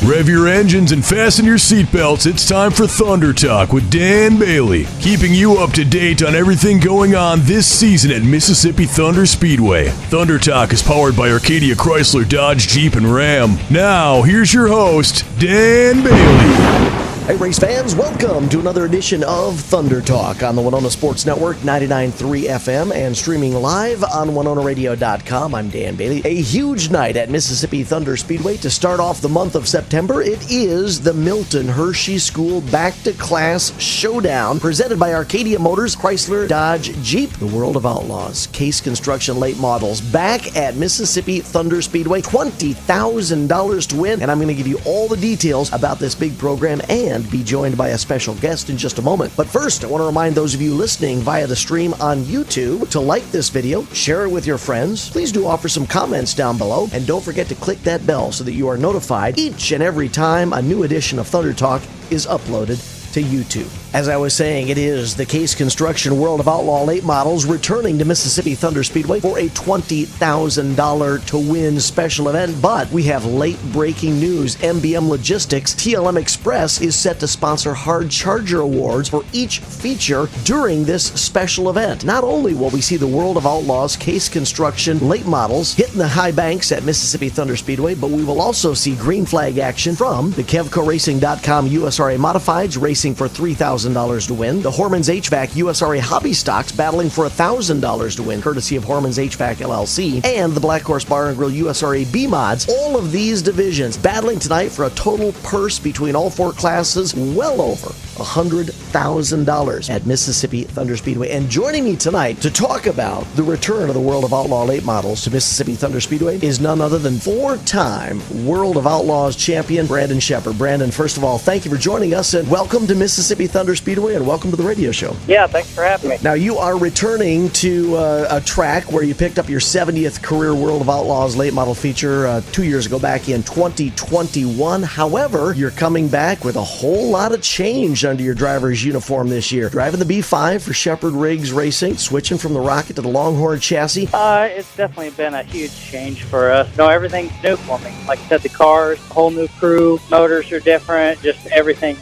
Rev your engines and fasten your seatbelts. It's time for Thunder Talk with Dan Bailey, keeping you up to date on everything going on this season at Mississippi Thunder Speedway. Thunder Talk is powered by Arcadia, Chrysler, Dodge, Jeep, and Ram. Now, here's your host, Dan Bailey. Hey race fans, welcome to another edition of Thunder Talk on the WINONA Sports Network, 99.3 FM, and streaming live on WINONARadio.com. I'm Dan Bailey. A huge night at Mississippi Thunder Speedway to start off the month of September. It is the Milton Hershey School Back to Class Showdown, presented by Arcadia Motors, Chrysler, Dodge, Jeep, the World of Outlaws, Case Construction late models, back at Mississippi Thunder Speedway. $20,000 to win, and I'm going to give you all the details about this big program and be joined by a special guest in just a moment. But first, I want to remind those of you listening via the stream on YouTube to like this video, share it with your friends. Please do offer some comments down below, and don't forget to click that bell so that you are notified each and every time a new edition of Thunder Talk is uploaded to YouTube. As I was saying, it is the Case Construction World of Outlaw late models returning to Mississippi Thunder Speedway for a $20,000 to win special event. But we have late breaking news. MBM Logistics TLM Express is set to sponsor Hard Charger Awards for each feature during this special event. Not only will we see the World of Outlaws Case Construction late models hitting the high banks at Mississippi Thunder Speedway, but we will also see green flag action from the KevcoRacing.com USRA Modifieds racing for $3,000 to win. The Hormans HVAC USRA Hobby Stocks battling for $1,000 to win, courtesy of Hormans HVAC LLC, and the Black Horse Bar and Grill USRA B Mods. All of these divisions battling tonight for a total purse between all four classes well over $100,000 at Mississippi Thunder Speedway. And joining me tonight to talk about the return of the World of Outlaw late models to Mississippi Thunder Speedway is none other than four-time World of Outlaws champion Brandon Sheppard. Brandon, first of all, thank you for joining us, and welcome to Mississippi Thunder Speedway, and welcome to the radio show. Yeah, thanks for having me. Now, you are returning to a track where you picked up your 70th career World of Outlaws late model feature 2 years ago, back in 2021. However, you're coming back with a whole lot of change under your driver's uniform this year. Driving the B5 for Sheppard Riggs Racing, switching from the Rocket to the Longhorn chassis. It's definitely been a huge change for us. No, everything's new for me. Like I said, the cars, whole new crew, motors are different, just everything's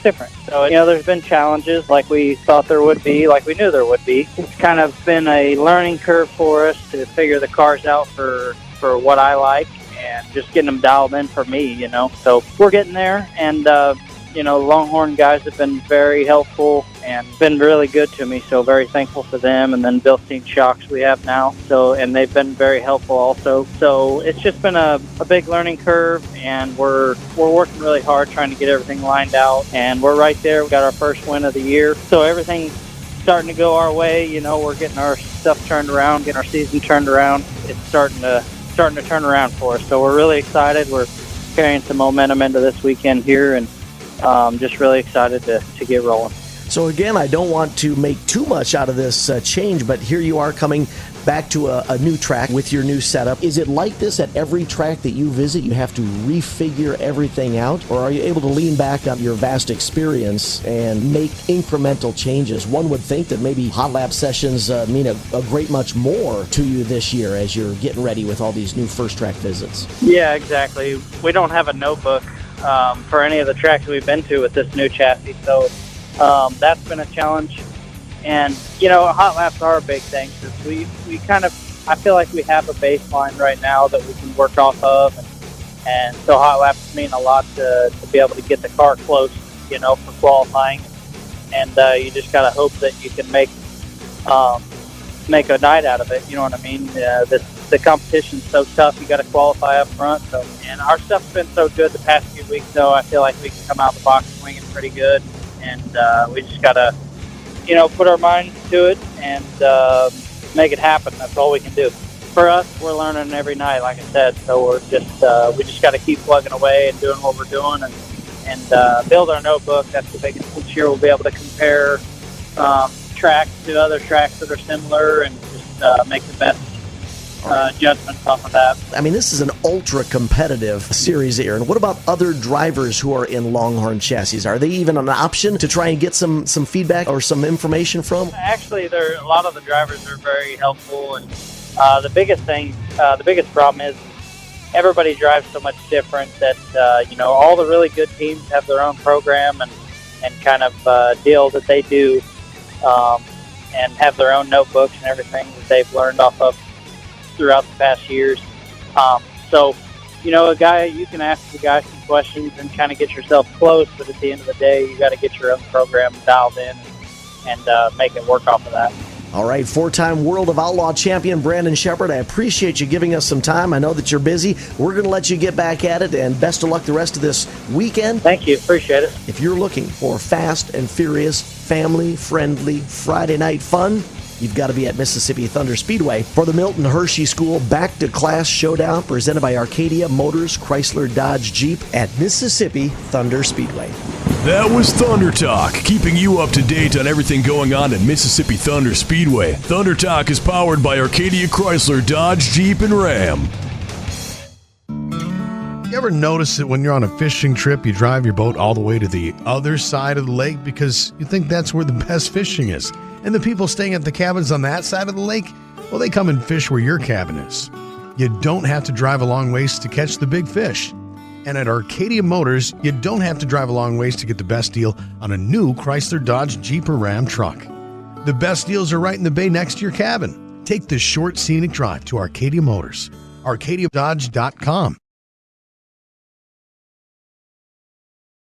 different. So, there's been challenges like we thought there would be, like we knew there would be. It's kind of been a learning curve for us to figure the cars out for what I like and just getting them dialed in for me, So we're getting there, and Longhorn guys have been very helpful and been really good to me, so very thankful for them. And then Bilstein Shocks we have now, and they've been very helpful also. So it's just been a big learning curve, and we're working really hard trying to get everything lined out, and we're right there. We got our first win of the year, so everything's starting to go our way. We're getting our stuff turned around, getting our season turned around. It's starting to turn around for us, so we're really excited. We're carrying some momentum into this weekend here, and just really excited to get rolling. So again, I don't want to make too much out of this change, but here you are coming back to a new track with your new setup. Is it like this at every track that you visit? You have to refigure everything out? Or are you able to lean back on your vast experience and make incremental changes? One would think that maybe hot lap sessions mean a great much more to you this year as you're getting ready with all these new first track visits. Yeah, exactly. We don't have a notebook for any of the tracks we've been to with this new chassis, so that's been a challenge. And hot laps are a big thing, because we kind of, I feel like we have a baseline right now that we can work off of, and so hot laps mean a lot to be able to get the car close, for qualifying. And you just gotta hope that you can make a night out of it. You know what I mean? The competition's so tough. You got to qualify up front. So, and our stuff's been so good the past few weeks, though. I feel like we can come out the box swinging pretty good, and we just got to, put our minds to it and make it happen. That's all we can do. For us, we're learning every night, like I said. So we just got to keep plugging away and doing what we're doing, and build our notebook. That's the biggest. This year we'll be able to compare tracks to other tracks that are similar, and just make the best judgments off of that. I mean, this is an ultra-competitive series here. And what about other drivers who are in Longhorn chassis? Are they even an option to try and get some feedback or some information from? Actually, a lot of the drivers are very helpful. And the biggest problem is everybody drives so much different that, all the really good teams have their own program and kind of deal that they do, and have their own notebooks and everything that they've learned off of throughout the past years. So, you can ask the guy some questions and kind of get yourself close, but at the end of the day, you got to get your own program dialed in and make it work off of that. All right, 4-time World of Outlaw champion Brandon Sheppard, I appreciate you giving us some time. I know that you're busy. We're going to let you get back at it, and best of luck the rest of this weekend. Thank you. Appreciate it. If you're looking for fast and furious, family-friendly Friday night fun, you've got to be at Mississippi Thunder Speedway for the Milton Hershey School Back to Class Showdown presented by Arcadia Motors, Chrysler, Dodge, Jeep at Mississippi Thunder Speedway. That was Thunder Talk, keeping you up to date on everything going on at Mississippi Thunder Speedway. Thunder Talk is powered by Arcadia Chrysler, Dodge, Jeep, and Ram. You ever notice that when you're on a fishing trip, you drive your boat all the way to the other side of the lake because you think that's where the best fishing is? And the people staying at the cabins on that side of the lake, well, they come and fish where your cabin is. You don't have to drive a long ways to catch the big fish. And at Arcadia Motors, you don't have to drive a long ways to get the best deal on a new Chrysler, Dodge, Jeep, or Ram truck. The best deals are right in the bay next to your cabin. Take the short, scenic drive to Arcadia Motors. ArcadiaDodge.com.